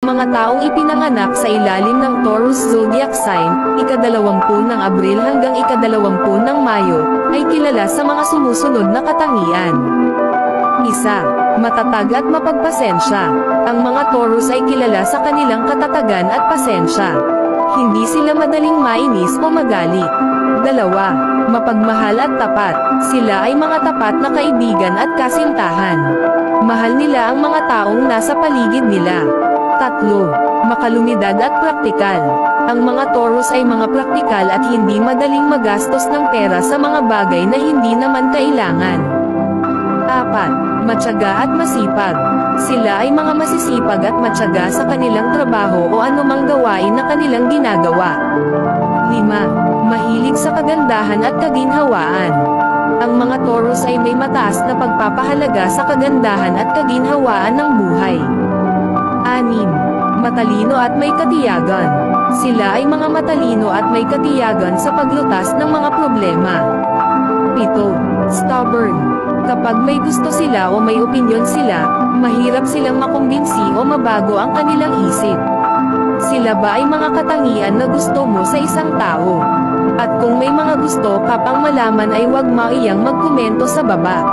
Mga taong ipinanganak sa ilalim ng Taurus zodiac sign, ika-20 ng Abril hanggang ika-20 ng Mayo, ay kilala sa mga sumusunod na katangian. 1. Matatag at mapagpasensya. Ang mga Taurus ay kilala sa kanilang katatagan at pasensya. Hindi sila madaling mainis o magalit. 2. Mapagmahal at tapat. Sila ay mga tapat na kaibigan at kasintahan. Mahal nila ang mga taong nasa paligid nila. 3. Makalumidad at praktikal. Ang mga Taurus ay mga praktikal at hindi madaling magastos ng pera sa mga bagay na hindi naman kailangan. 4. Matyaga at masipag. Sila ay mga masisipag at matyaga sa kanilang trabaho o anumang gawain na kanilang ginagawa. 5. Mahilig sa kagandahan at kaginhawaan. Ang mga Taurus ay may mataas na pagpapahalaga sa kagandahan at kaginhawaan ng buhay. 6. Matalino at may katiyagan. Sila ay mga matalino at may katiyagan sa paglutas ng mga problema. 7. Stubborn. Kapag may gusto sila o may opinyon sila, mahirap silang makumbinsi o mabago ang kanilang isip. Sila ba ay mga katangian na gusto mo sa isang tao? At kung may mga gusto ka pang malaman ay huwag maiyang magkomento sa baba.